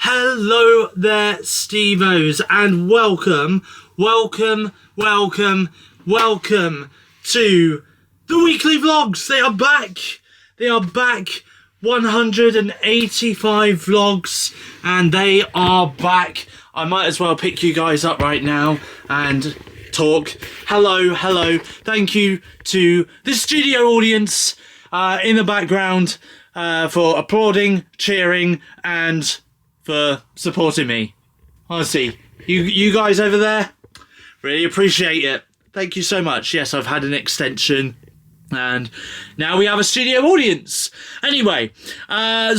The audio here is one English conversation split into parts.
Hello there, Stevos, and welcome to the weekly vlogs. They are back, 185 vlogs, and they are back. I might as well pick you guys up right now and talk. Hello, thank you to the studio audience in the background for applauding, cheering, and for supporting me. Honestly, you guys over there, really appreciate it. Thank you so much. Yes, I've had an extension, and now we have a studio audience. Anyway, I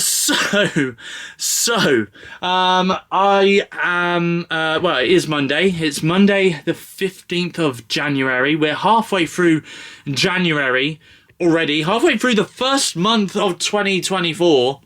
am, well, it is Monday. It's Monday the 15th of January. We're halfway through January already, halfway through the first month of 2024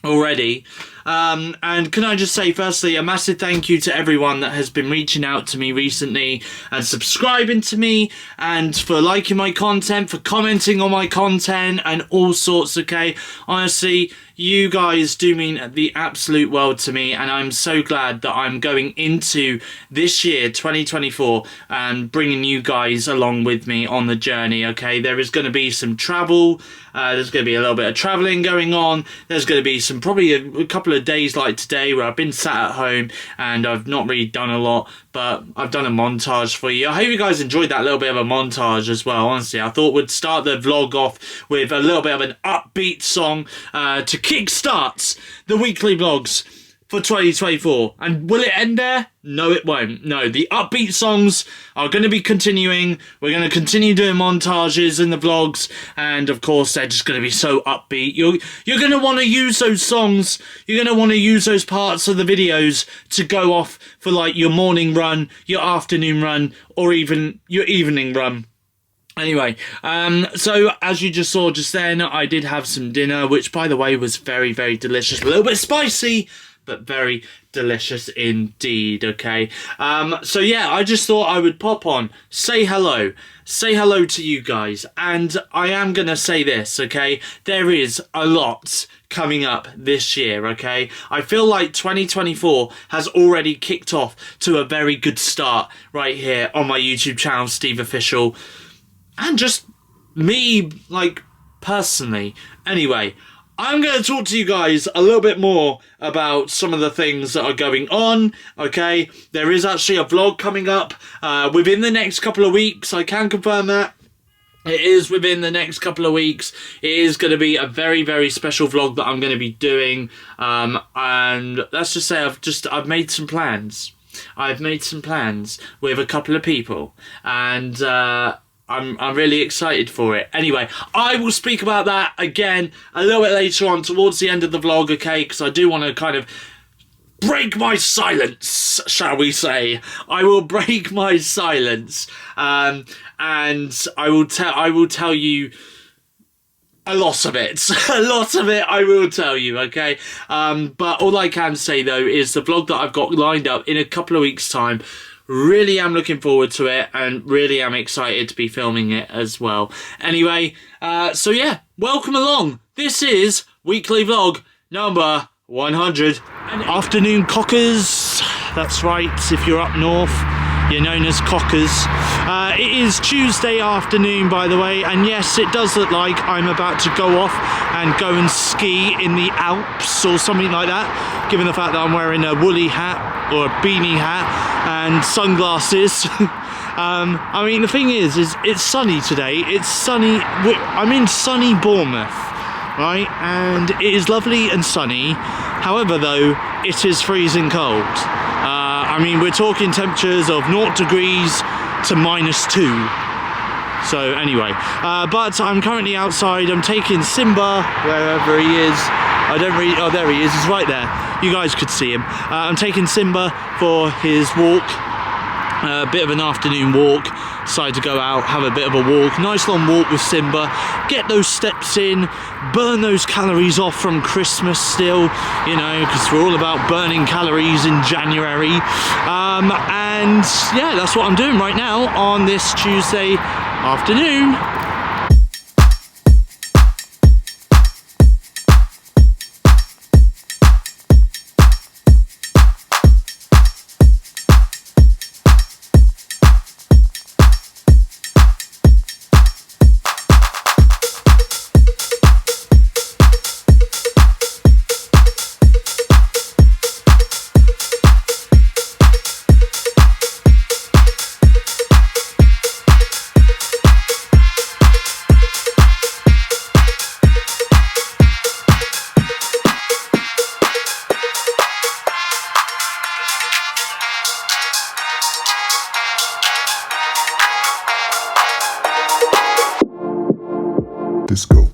already. And can I just say, firstly, a massive thank you to everyone that has been reaching out to me recently and subscribing to me, and for liking my content, for commenting on my content, and all sorts, okay? Honestly, you guys do mean the absolute world to me, and I'm so glad that I'm going into this year, 2024, and bringing you guys along with me on the journey, okay? There is going to be some travel, there's going to be a little bit of travelling going on, there's going to be some, probably a couple of days like today where I've been sat at home and I've not really done a lot, but I've done a montage for you. I hope you guys enjoyed that little bit of a montage as well. Honestly, I thought we'd start the vlog off with a little bit of an upbeat song to kickstart the weekly vlogs for 2024. And will it end there? No, it won't. No, the upbeat songs are going to be continuing. We're going to continue doing montages in the vlogs, and of course they're just going to be so upbeat. You're going to want to use those songs, you're going to want to use those parts of the videos to go off for like your morning run, your afternoon run, or even your evening run. Anyway, so as you just saw just then, I did have some dinner, which by the way was very, very delicious. A little bit spicy, but very delicious indeed, okay? So yeah, I just thought I would pop on, say hello to you guys, and I am gonna say this, okay? There is a lot coming up this year, okay? I feel like 2024 has already kicked off to a very good start right here on my YouTube channel, SteveOfficial, and just me, like, personally. Anyway, I'm going to talk to you guys a little bit more about some of the things that are going on, okay? There is actually a vlog coming up within the next couple of weeks. I can confirm that. It is within the next couple of weeks. It is going to be a very, very special vlog that I'm going to be doing. And let's just say I've made some plans. I've made some plans with a couple of people. And I'm really excited for it. Anyway, I will speak about that again a little bit later on towards the end of the vlog, okay? Because I do want to kind of break my silence, shall we say. I will break my silence. And I will tell you a lot of it. A lot of it I will tell you, okay? But all I can say, though, is the vlog that I've got lined up in a couple of weeks' time, really am looking forward to it and really am excited to be filming it as well. Anyway, so yeah, welcome along. This is weekly vlog number 100. Afternoon cockers, that's right, if you're up north, you're known as cockers. It is Tuesday afternoon, by the way, and yes, it does look like I'm about to go off and go and ski in the Alps or something like that, given the fact that I'm wearing a woolly hat or a beanie hat and sunglasses. I mean, the thing is it's sunny today. It's sunny. I'm in sunny Bournemouth, right? And it is lovely and sunny. However, though, it is freezing cold. I mean, we're talking temperatures of 0 degrees to -2. So anyway, but I'm currently outside. I'm taking Simba wherever he is. I don't really. Oh, there he is. He's right there. You guys could see him. I'm taking Simba for his walk. A bit of an afternoon walk. Decided to go out, have a bit of a walk. Nice long walk with Simba. Get those steps in. Burn those calories off from Christmas still. You know, because we're all about burning calories in January. And yeah, that's what I'm doing right now on this Tuesday afternoon. Disco.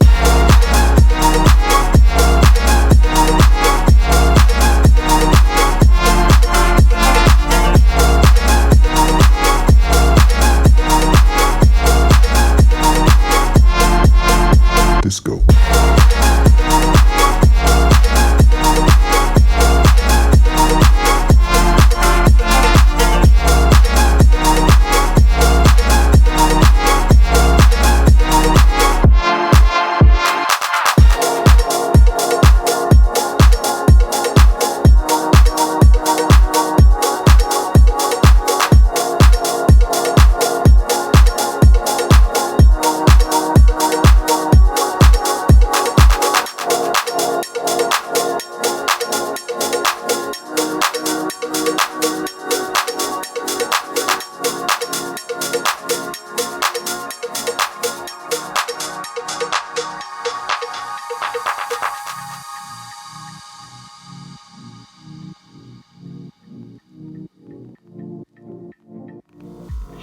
Disco.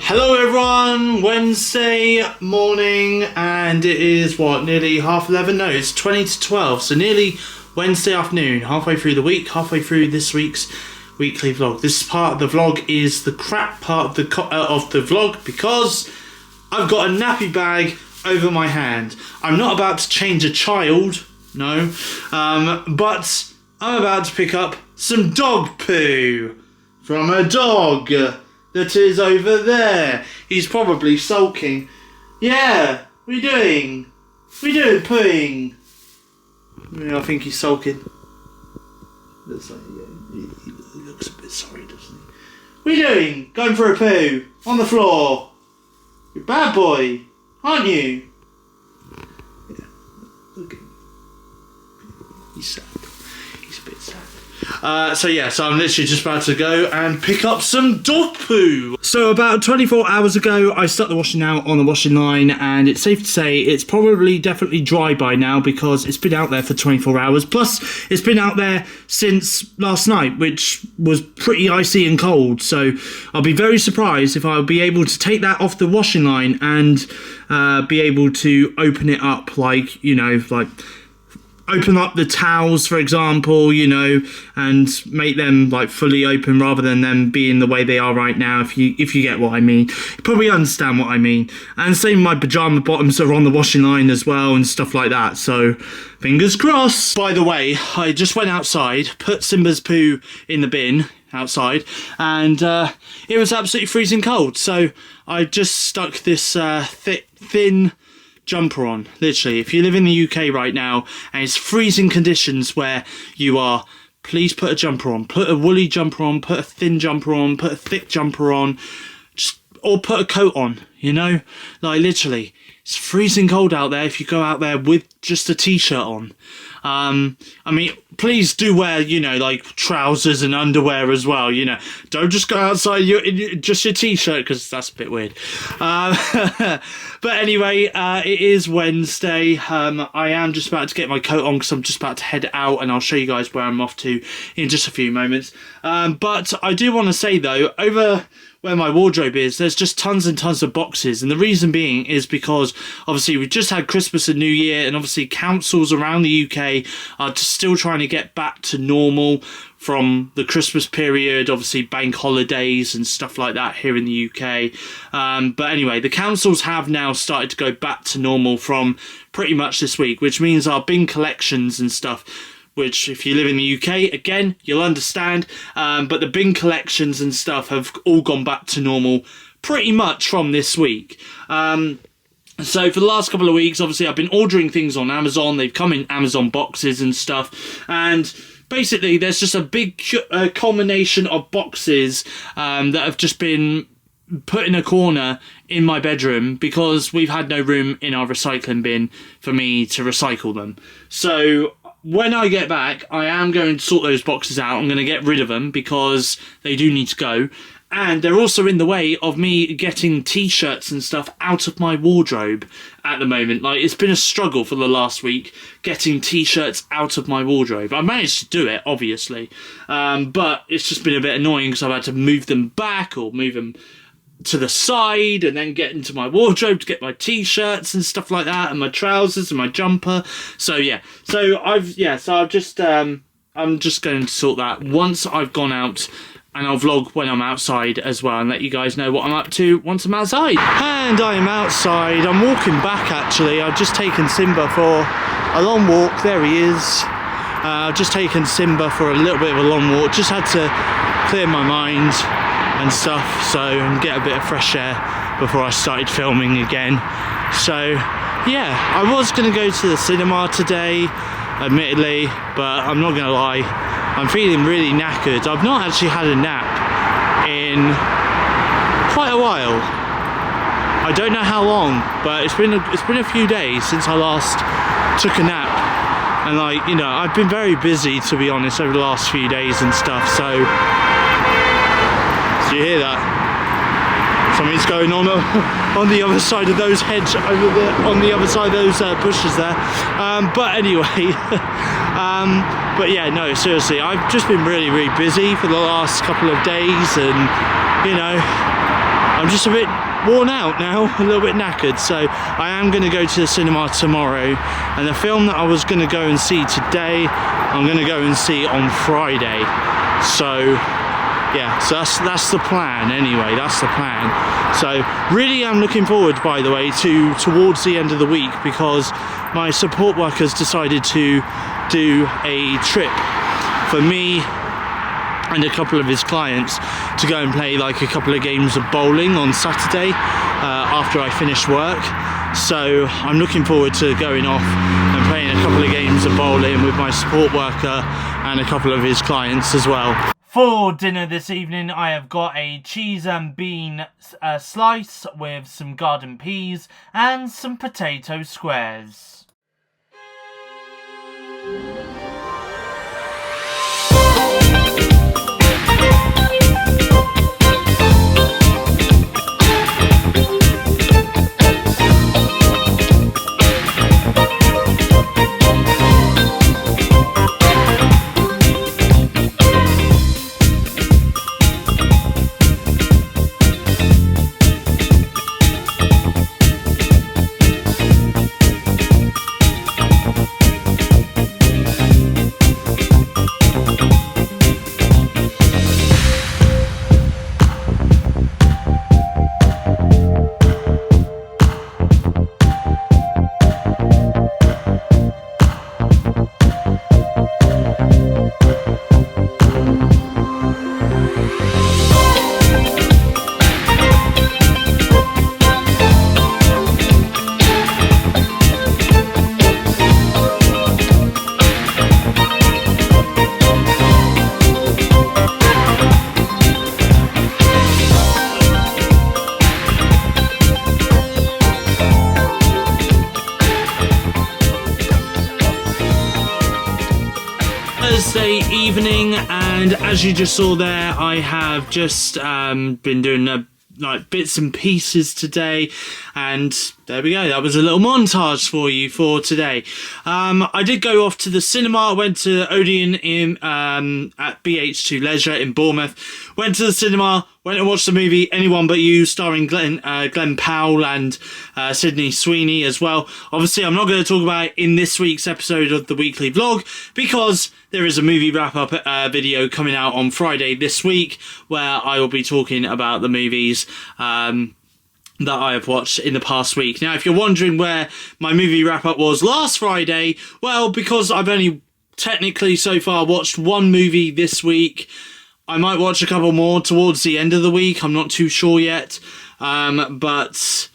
Hello everyone, Wednesday morning, and it is what, nearly 11:30? No, it's 20 to 12, so nearly Wednesday afternoon, halfway through the week, halfway through this week's weekly vlog. This part of the vlog is the crap part of the vlog because I've got a nappy bag over my hand. I'm not about to change a child, no, but I'm about to pick up some dog poo from a dog that is over there. He's probably sulking. Yeah, what are you doing? What are you doing, pooing? Yeah, I think he's sulking. Looks like he looks a bit sorry, doesn't he? What are you doing? Going for a poo on the floor. You're a bad boy, aren't you? Yeah, look at him. He's sad. He's a bit sad. So I'm literally just about to go and pick up some dog poo. So about 24 hours ago, I stuck the washing out on the washing line, and it's safe to say it's probably definitely dry by now because it's been out there for 24 hours. Plus, it's been out there since last night, which was pretty icy and cold. So I'll be very surprised if I'll be able to take that off the washing line and be able to open it up, like, you know, like open up the towels, for example, you know, and make them like fully open rather than them being the way they are right now, if you get what I mean. You probably understand what I mean. And same, my pyjama bottoms are on the washing line as well and stuff like that, so fingers crossed. By the way, I just went outside, put Simba's poo in the bin outside, and it was absolutely freezing cold, so I just stuck this thin jumper on. Literally, if you live in the UK right now and it's freezing conditions where you are, please put a jumper on. Put a woolly jumper on, put a thin jumper on, put a thick jumper on, or put a coat on, you know? Like, literally, it's freezing cold out there if you go out there with just a t-shirt on. I mean, please do wear, you know, like trousers and underwear as well, you know. Don't just go outside in just your t-shirt, because that's a bit weird. But anyway, it is Wednesday. I am just about to get my coat on because I'm just about to head out, and I'll show you guys where I'm off to in just a few moments. But I do want to say, though, over where my wardrobe is, there's just tons and tons of boxes, and the reason being is because obviously we've just had Christmas and New Year, and obviously councils around the UK are just still trying to get back to normal from the Christmas period, obviously bank holidays and stuff like that here in the UK. But anyway, the councils have now started to go back to normal from pretty much this week, which means our bin collections and stuff, which if you live in the UK, again, you'll understand, but the bin collections and stuff have all gone back to normal pretty much from this week. So for the last couple of weeks, obviously I've been ordering things on Amazon. They've come in Amazon boxes and stuff, and basically there's just a big culmination of boxes that have just been put in a corner in my bedroom because we've had no room in our recycling bin for me to recycle them. So when I get back, I am going to sort those boxes out. I'm going to get rid of them because they do need to go. And they're also in the way of me getting t-shirts and stuff out of my wardrobe at the moment. Like, it's been a struggle for the last week getting t-shirts out of my wardrobe. I managed to do it, obviously. But it's just been a bit annoying because I've had to move them back or move them to the side and then get into my wardrobe to get my t-shirts and stuff like that, and my trousers and my jumper. So yeah, I'm just going to sort that once I've gone out, and I'll vlog when I'm outside as well and let you guys know what I'm up to once I'm outside. And I am outside. I'm walking back, actually. I've just taken Simba for a long walk. There he is. I've just taken Simba for a little bit of a long walk. Just had to clear my mind and stuff, and get a bit of fresh air before I started filming again. So yeah, I was going to go to the cinema today, admittedly, but I'm not going to lie, I'm feeling really knackered. I've not actually had a nap in quite a while. I don't know how long, but it's been a few days since I last took a nap. And like, you know, I've been very busy, to be honest, over the last few days and stuff, so do you hear that? Something's going on the other side of those hedge over there, on the other side of those bushes there. But anyway, but yeah, no, seriously, I've just been really busy for the last couple of days, and you know, I'm just a bit worn out now, a little bit knackered. So I am going to go to the cinema tomorrow, and the film that I was going to go and see today, I'm going to go and see on Friday. So yeah, so that's the plan anyway, that's the plan. So really I'm looking forward, by the way, towards the end of the week, because my support workers decided to do a trip for me, and a couple of his clients to go and play like a couple of games of bowling on Saturday after I finish work. So I'm looking forward to going off and playing a couple of games of bowling with my support worker and a couple of his clients as well. For dinner this evening, I have got a cheese and bean slice with some garden peas and some potato squares. Thursday evening, and as you just saw there, I have just been doing like bits and pieces today, and there we go. That was a little montage for you for today. I did go off to the cinema. I went to Odeon at BH2 Leisure in Bournemouth. Went to the cinema, went and watched the movie Anyone But You, starring Glenn Powell and Sydney Sweeney as well. Obviously, I'm not going to talk about it in this week's episode of the weekly vlog because there is a movie wrap-up video coming out on Friday this week where I will be talking about the movies that I have watched in the past week. Now, if you're wondering where my movie wrap-up was last Friday, well, because I've only technically so far watched one movie this week, I might watch a couple more towards the end of the week. I'm not too sure yet. But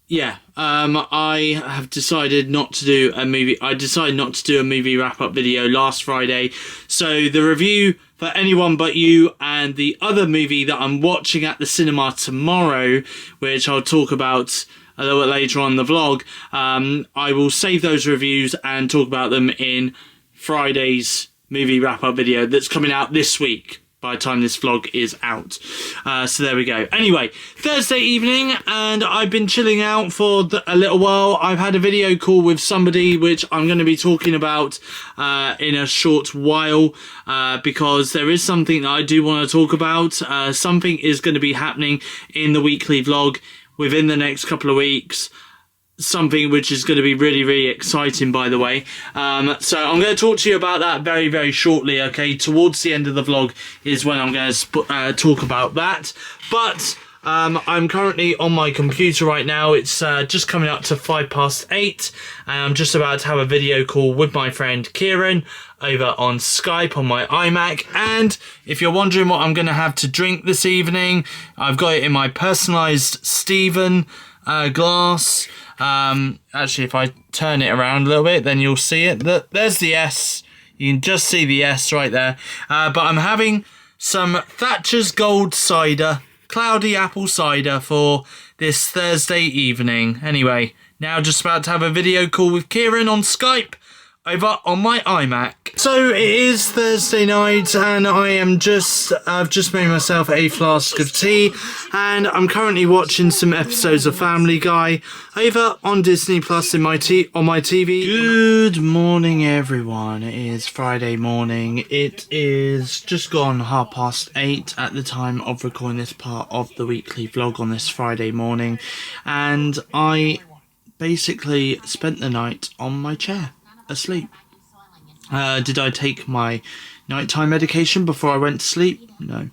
yeah, I have decided not to do a movie. I decided not to do a movie wrap-up video last Friday. So the review for Anyone But You and the other movie that I'm watching at the cinema tomorrow, which I'll talk about a little bit later on in the vlog, I will save those reviews and talk about them in Friday's movie wrap-up video that's coming out this week by the time this vlog is out. So there we go. Anyway, Thursday evening, and I've been chilling out for a little while. I've had a video call with somebody which I'm going to be talking about in a short while because there is something that I do want to talk about. Something is going to be happening in the weekly vlog within the next couple of weeks. Something which is going to be really, really exciting, by the way. So I'm going to talk to you about that very, very shortly, okay? Towards the end of the vlog is when I'm going to talk about that. But I'm currently on my computer right now. It's just coming up to 8:05, and I'm just about to have a video call with my friend Kieran over on Skype on my iMac. And if you're wondering what I'm going to have to drink this evening, I've got it in my personalised Steven glass. Actually, if I turn it around a little bit, then you'll see it. There's the S. You can just see the S right there. But I'm having some Thatcher's Gold Cider, cloudy apple cider for this Thursday evening. Anyway, now just about to have a video call with Kieran on Skype over on my iMac. So it is Thursday night, and I've just made myself a flask of tea, and I'm currently watching some episodes of Family Guy over on Disney Plus on my TV. Good morning, everyone. It is Friday morning. It is just gone 8:30 at the time of recording this part of the weekly vlog on this Friday morning, and I basically spent the night on my chair, asleep. Did I take my nighttime medication before I went to sleep? No.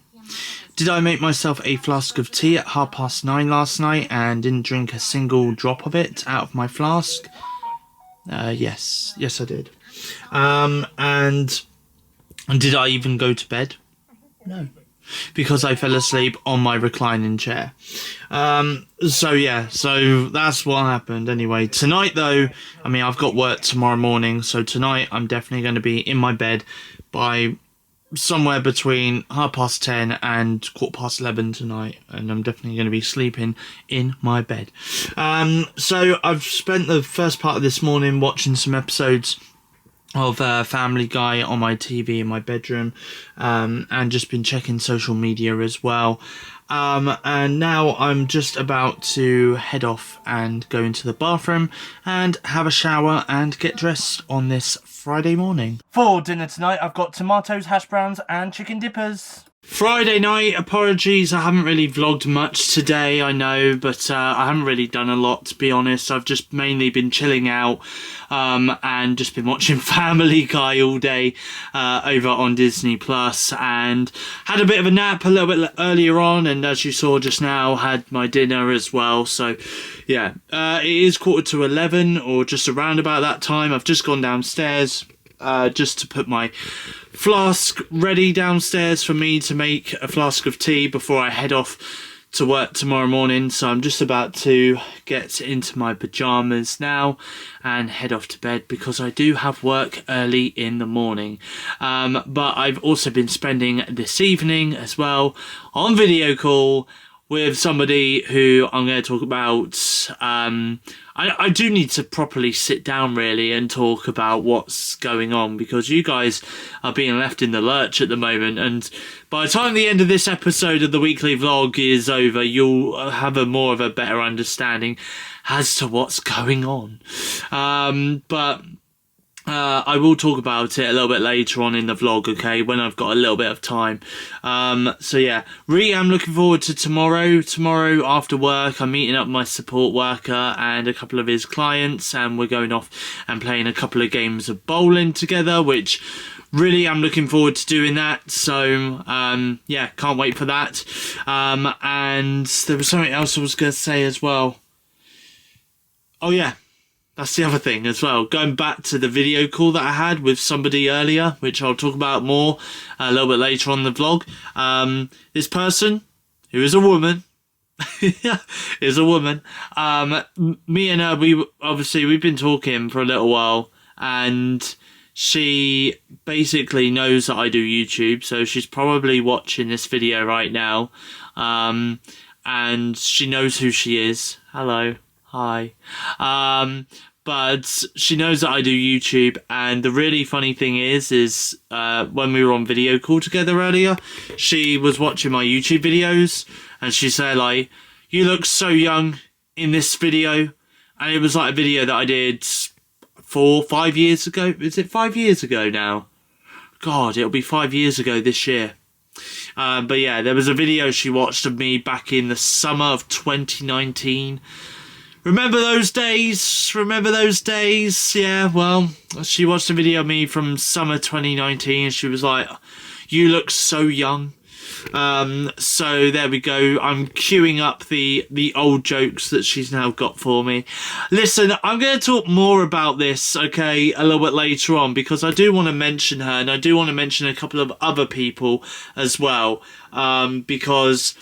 Did I make myself a flask of tea at 9:30 last night and didn't drink a single drop of it out of my flask? Yes. Yes, I did. And did I even go to bed? No. Because I fell asleep on my reclining chair. So yeah, so that's what happened anyway. Tonight though, I mean, I've got work tomorrow morning, so tonight I'm definitely going to be in my bed by somewhere between 10:30 and 11:15 tonight, and I'm definitely going to be sleeping in my bed. So I've spent the first part of this morning watching some episodes of Family Guy on my TV in my bedroom, and just been checking social media as well. And now I'm just about to head off and go into the bathroom and have a shower and get dressed on this Friday morning. For dinner tonight, I've got tomatoes, hash browns and chicken dippers. Friday night, apologies, I haven't really vlogged much today, I know, but I haven't really done a lot, to be honest. I've just mainly been chilling out, and just been watching Family Guy all day over on Disney Plus, and had a bit of a nap a little bit earlier on, and as you saw just now, had my dinner as well. So yeah, it is 11:15 or just around about that time. I've just gone downstairs just to put my flask ready downstairs for me to make a flask of tea before I head off to work tomorrow morning. So I'm just about to get into my pajamas now and head off to bed because I do have work early in the morning. But I've also been spending this evening as well on video call with somebody who I'm going to talk about. I do need to properly sit down really and talk about what's going on, because you guys are being left in the lurch at the moment, and by the time the end of this episode of the weekly vlog is over, you'll have more of a better understanding as to what's going on. But I will talk about it a little bit later on in the vlog, okay, when I've got a little bit of time. So yeah, really am looking forward to tomorrow. Tomorrow after work, I'm meeting up my support worker and a couple of his clients, and we're going off and playing a couple of games of bowling together, which really I'm looking forward to doing that. So yeah, can't wait for that. And there was something else I was going to say as well. Oh yeah, that's the other thing as well. Going back to the video call that I had with somebody earlier, which I'll talk about more a little bit later on the vlog. This person, who is a woman, is a woman. Me and her, we've been talking for a little while, and she basically knows that I do YouTube, so she's probably watching this video right now. And she knows who she is. Hello. Hi. But she knows that I do YouTube, and the really funny thing is when we were on video call together earlier, she was watching my YouTube videos, and she said, like, you look so young in this video. And it was like a video that I did 5 years ago. Is it 5 years ago now? God, it'll be 5 years ago this year. But yeah, there was a video she watched of me back in the summer of 2019. Remember those days? Remember those days? Yeah, well, she watched a video of me from summer 2019 and she was like, you look so young. So there we go. I'm queuing up the old jokes that she's now got for me. Listen, I'm going to talk more about this, okay, a little bit later on, because I do want to mention her, and I do want to mention a couple of other people as well, because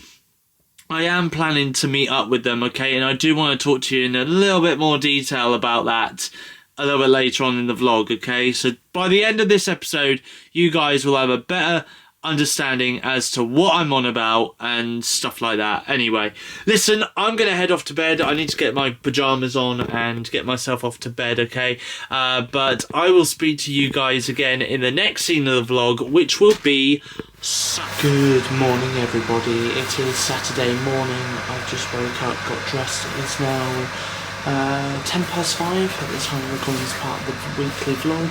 I am planning to meet up with them, okay, and I do want to talk to you in a little bit more detail about that a little bit later on in the vlog, okay? So by the end of this episode, you guys will have a better understanding as to what I'm on about and stuff like that. Anyway, listen, I'm going to head off to bed. I need to get my pajamas on and get myself off to bed, okay? But I will speak to you guys again in the next scene of the vlog, which will be... Good morning, everybody. It is Saturday morning. I've just woke up, got dressed. It's now 5:10 at the time of recording this part of the weekly vlog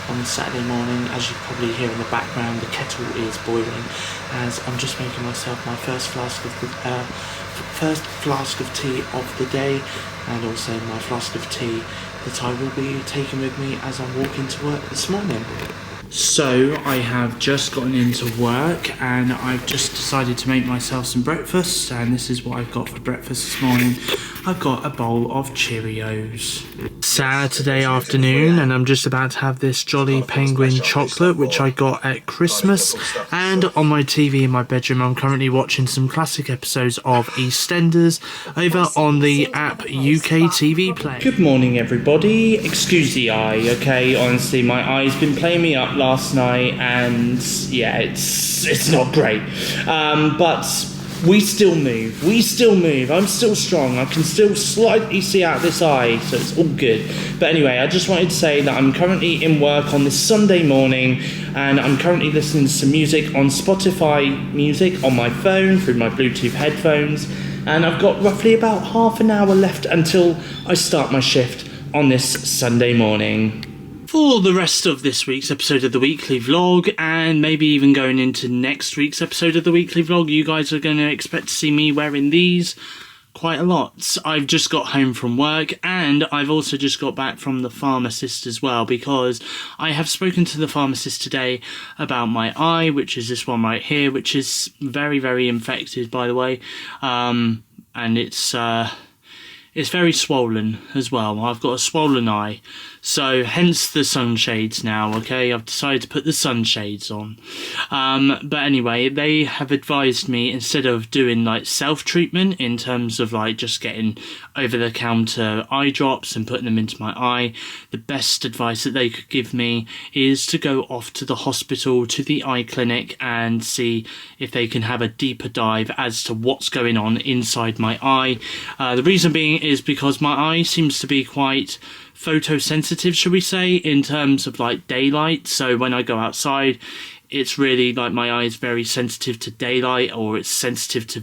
on Saturday morning. As you probably hear in the background, the kettle is boiling as I'm just making myself my first flask of tea of the day, and also my flask of tea that I will be taking with me as I'm walking to work this morning. So I have just gotten into work and I've just decided to make myself some breakfast, and this is what I've got for breakfast this morning. I've got a bowl of Cheerios. Saturday afternoon, and I'm just about to have this Jolly Penguin chocolate which I got at Christmas, and on my TV in my bedroom I'm currently watching some classic episodes of EastEnders over on the app UK TV Play. Good morning everybody, excuse the eye, okay, honestly my eye's been playing me up last night and yeah, it's not great, but we still move, I'm still strong, I can still slightly see out this eye, so it's all good. But anyway, I just wanted to say that I'm currently in work on this Sunday morning, and I'm currently listening to some music on Spotify Music on my phone through my Bluetooth headphones, and I've got roughly about half an hour left until I start my shift on this Sunday morning. For the rest of this week's episode of the weekly vlog, and maybe even going into next week's episode of the weekly vlog, you guys are going to expect to see me wearing these quite a lot. I've just got home from work, and I've also just got back from the pharmacist as well, because I have spoken to the pharmacist today about my eye, which is this one right here, which is very, very infected, by the way, and it's very swollen as well. I've got a swollen eye, so hence the sunshades now, okay? I've decided to put the sunshades on. But anyway, they have advised me, instead of doing like self-treatment in terms of like just getting over-the-counter eye drops and putting them into my eye, the best advice that they could give me is to go off to the hospital, to the eye clinic, and see if they can have a deeper dive as to what's going on inside my eye. The reason being is because my eye seems to be quite photosensitive, should we say, in terms of like daylight. So when I go outside, it's really like my eye is very sensitive to daylight, or it's sensitive to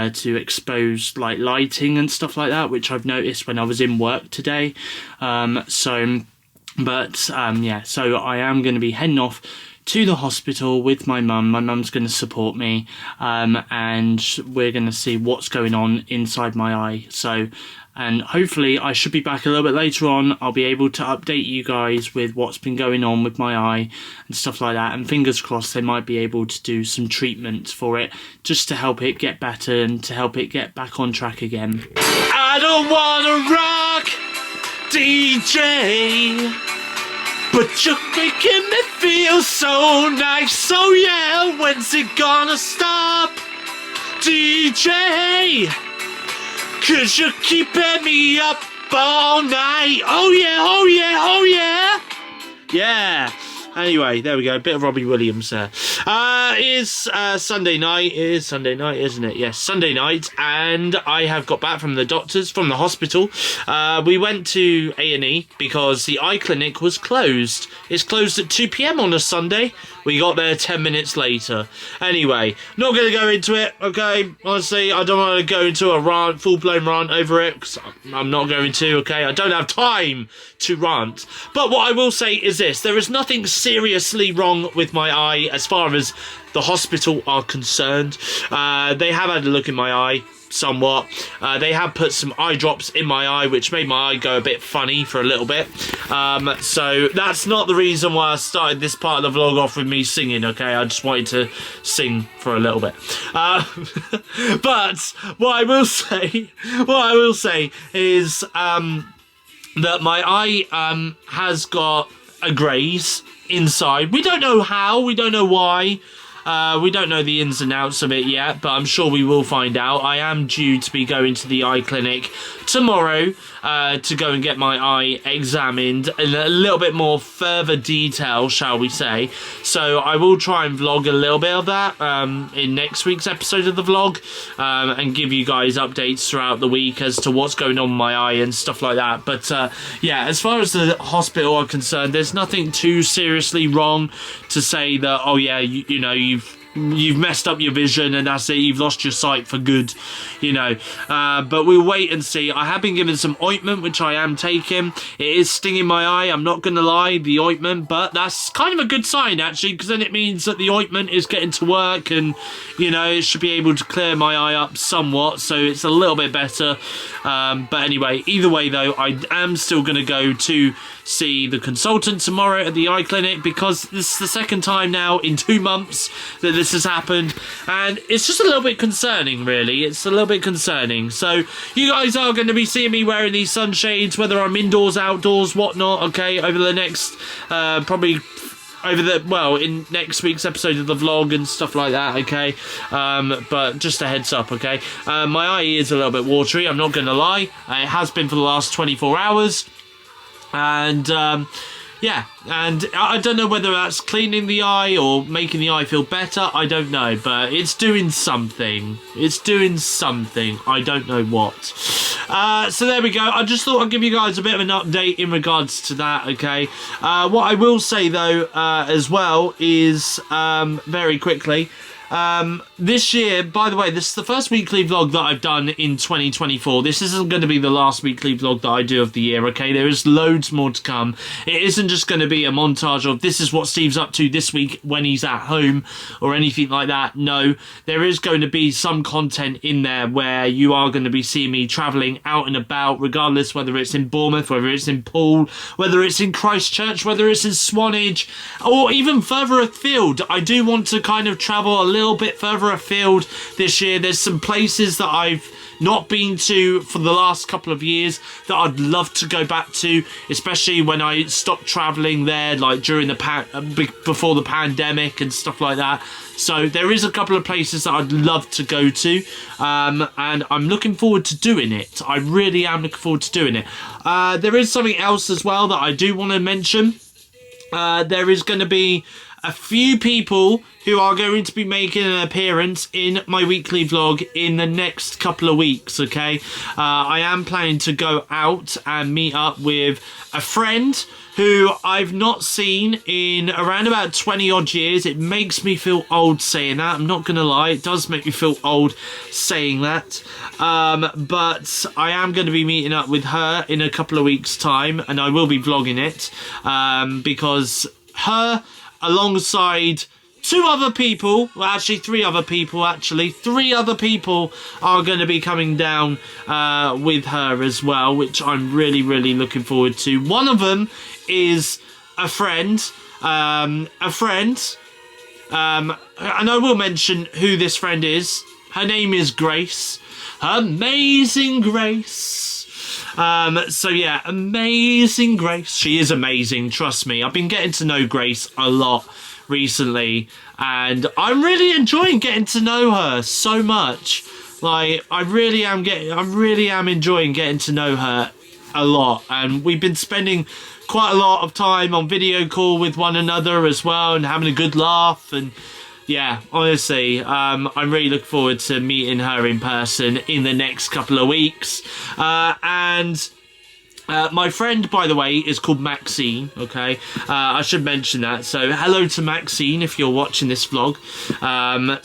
to exposed like lighting and stuff like that, which I've noticed when I was in work today. Yeah, so I am going to be heading off to the hospital with my mum. My mum's going to support me, and we're going to see what's going on inside my eye. And hopefully I should be back a little bit later on. I'll be able to update you guys with what's been going on with my eye and stuff like that. And fingers crossed they might be able to do some treatment for it, just to help it get better and to help it get back on track again. I don't wanna rock, DJ, but you're making me feel so nice. Oh yeah, when's it gonna stop, DJ? 'Cause you're keeping me up all night. Oh yeah, oh yeah, oh yeah. Yeah. Anyway, there we go. A bit of Robbie Williams there. It's Sunday night. It is Sunday night, isn't it? Yes, Sunday night. And I have got back from the doctors, from the hospital. We went to A&E because the eye clinic was closed. It's closed at 2 PM on a Sunday. We got there 10 minutes later. Anyway, not going to go into it, okay? Honestly, I don't want to go into a rant, full-blown rant over it, because I'm not going to, okay? I don't have time to rant. But what I will say is this: there is nothing seriously wrong with my eye as far as the hospital are concerned. They have had a look in my eye somewhat. They have put some eye drops in my eye, which made my eye go a bit funny for a little bit. So that's not the reason why I started this part of the vlog off with me singing, okay? I just wanted to sing for a little bit. But what I will say is that my eye has got a graze inside. We don't know how, we don't know why. We don't know the ins and outs of it yet, but I'm sure we will find out. I am due to be going to the eye clinic tomorrow to go and get my eye examined in a little bit more further detail, shall we say. So I will try and vlog a little bit of that in next week's episode of the vlog, and give you guys updates throughout the week as to what's going on with my eye and stuff like that. But yeah, as far as the hospital are concerned, there's nothing too seriously wrong to say that, oh yeah, you know, you've messed up your vision and that's it, you've lost your sight for good, you know. But we'll wait and see. I have been given some ointment, which I am taking. It is stinging my eye, I'm not gonna lie, the ointment, but that's kind of a good sign actually, because then it means that the ointment is getting to work, and you know, it should be able to clear my eye up somewhat, so it's a little bit better. But anyway, either way though, I am still gonna go to see the consultant tomorrow at the eye clinic, because this is the second time now in 2 months that this has happened, and it's just a little bit concerning, really. It's a little bit concerning. So you guys are going to be seeing me wearing these sunshades, whether I'm indoors, outdoors, whatnot, okay, over the next probably in next week's episode of the vlog and stuff like that, okay? But just a heads up, okay? My eye is a little bit watery, I'm not going to lie. It has been for the last 24 hours. And, yeah, and I don't know whether that's cleaning the eye or making the eye feel better. I don't know, but it's doing something. It's doing something. I don't know what. So there we go. I just thought I'd give you guys a bit of an update in regards to that, okay? What I will say, though, as well, is very quickly, this year, by the way, this is the first weekly vlog that I've done in 2024. This isn't going to be the last weekly vlog that I do of the year, okay? There is loads more to come. It isn't just going to be a montage of this is what Steve's up to this week when he's at home or anything like that. No, there is going to be some content in there where you are going to be seeing me travelling out and about, regardless whether it's in Bournemouth, whether it's in Poole, whether it's in Christchurch, whether it's in Swanage, or even further afield. I do want to kind of travel a little bit further afield this year. There's some places that I've not been to for the last couple of years that I'd love to go back to, especially when I stopped travelling there, like during the before the pandemic and stuff like that. So there is a couple of places that I'd love to go to, and I'm looking forward to doing it. I really am looking forward to doing it. There is something else as well that I do want to mention. There is going to be a few people who are going to be making an appearance in my weekly vlog in the next couple of weeks, okay? I am planning to go out and meet up with a friend who I've not seen in around about 20 odd years. It makes me feel old saying that, I'm not gonna lie, it does make me feel old saying that. But I am going to be meeting up with her in a couple of weeks' time, and I will be vlogging it, because her, alongside two other people, well, actually three other people are going to be coming down with her as well, which I'm really, really looking forward to. One of them is a friend, and I will mention who this friend is. Her name is Grace. Amazing Grace. So yeah, amazing Grace. She is amazing, trust me. I've been getting to know Grace a lot recently, and I'm really enjoying getting to know her so much. Like, I really am enjoying getting to know her a lot, and we've been spending quite a lot of time on video call with one another as well, and having a good laugh. And yeah, honestly, I'm really looking forward to meeting her in person in the next couple of weeks. My friend, by the way, is called Maxine, okay? I should mention that. So, hello to Maxine if you're watching this vlog.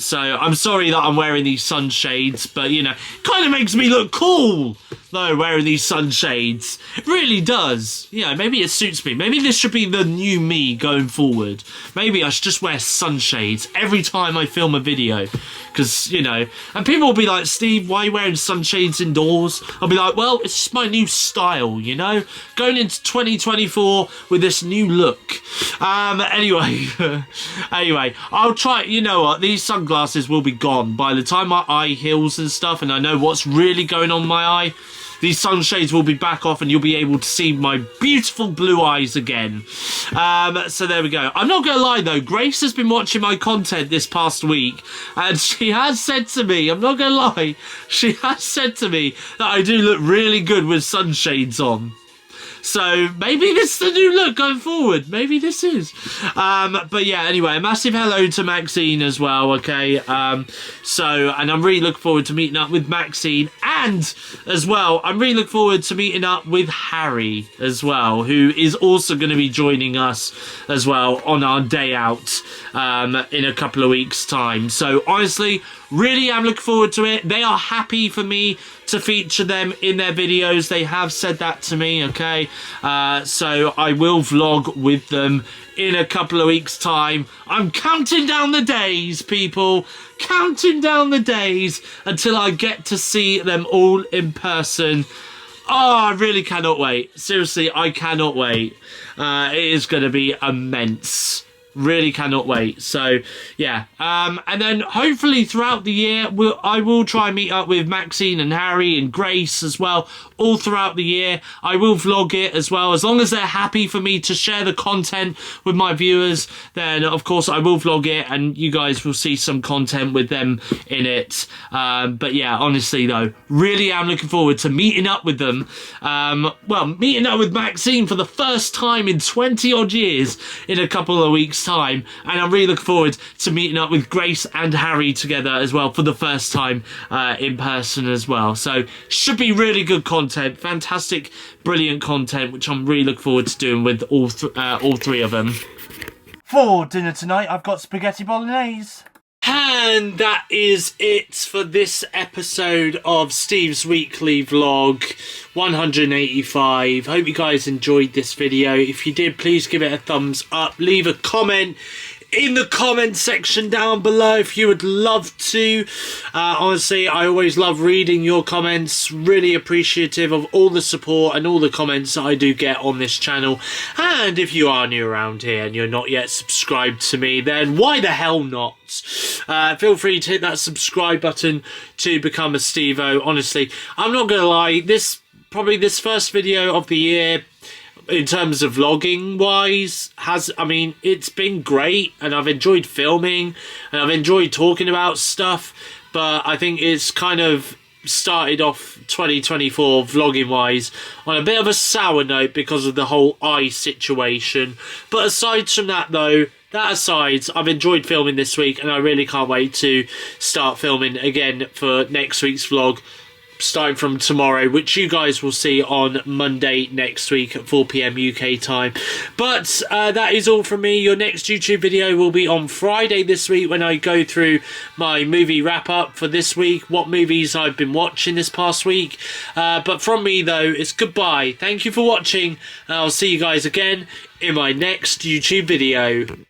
So, I'm sorry that I'm wearing these sunshades, but, you know, it kind of makes me look cool, though, wearing these sunshades. It really does. You know, maybe it suits me. Maybe this should be the new me going forward. Maybe I should just wear sunshades every time I film a video. Because, you know, and people will be like, Steve, why are you wearing sunshades indoors? I'll be like, well, it's just my new style, you know? Going into 2024 with this new look. Anyway, I'll try, you know what, these sunglasses will be gone by the time my eye heals and stuff, and I know what's really going on in my eye. These sunshades will be back off and you'll be able to see my beautiful blue eyes again. So there we go. I'm not going to lie though, Grace has been watching my content this past week, and she has said to me, I'm not going to lie, she has said to me that I do look really good with sunshades on. So maybe this is the new look going forward. Maybe this is. But yeah, anyway, a massive hello to Maxine as well, okay? And I'm really looking forward to meeting up with Maxine. And as well, I'm really looking forward to meeting up with Harry as well, who is also going to be joining us as well on our day out in a couple of weeks' time. So honestly, really am looking forward to it. They are happy for me to feature them in their videos. They have said that to me, okay? So I will vlog with them in a couple of weeks' time. I'm counting down the days, people. Counting down the days until I get to see them all in person. Oh, I really cannot wait. Seriously, I cannot wait. It is going to be immense. Really cannot wait. So, yeah. And then hopefully throughout the year, I will try and meet up with Maxine and Harry and Grace as well. All throughout the year. I will vlog it as well. As long as they're happy for me to share the content with my viewers, then of course I will vlog it and you guys will see some content with them in it. But yeah, honestly though, really am looking forward to meeting up with them. Well, meeting up with Maxine for the first time in 20 odd years in a couple of weeks time, and I'm really looking forward to meeting up with Grace and Harry together as well for the first time in person as well. So should be really good content, fantastic, brilliant content, which I'm really looking forward to doing with all three of them. For dinner tonight, I've got spaghetti bolognese. And that is it for this episode of Steve's Weekly Vlog 185. Hope you guys enjoyed this video. If you did, please give it a thumbs up. Leave a comment in the comment section down below if you would love to. Honestly, I always love reading your comments. Really appreciative of all the support and all the comments that I do get on this channel. And if you are new around here and you're not yet subscribed to me, then why the hell not? Feel free to hit that subscribe button to become a Steve-O. Honestly, I'm not gonna lie, probably this first video of the year in terms of vlogging wise it's been great, and I've enjoyed filming and I've enjoyed talking about stuff, but I think it's kind of started off 2024 vlogging wise on a bit of a sour note because of the whole eye situation. But aside from that though, I've enjoyed filming this week, and I really can't wait to start filming again for next week's vlog, starting from tomorrow, which you guys will see on Monday next week at 4 PM UK time. But that is all from me. Your next YouTube video will be on Friday this week, when I go through my movie wrap up for this week, what movies I've been watching this past week. But from me though, it's goodbye. Thank you for watching, and I'll see you guys again in my next YouTube video.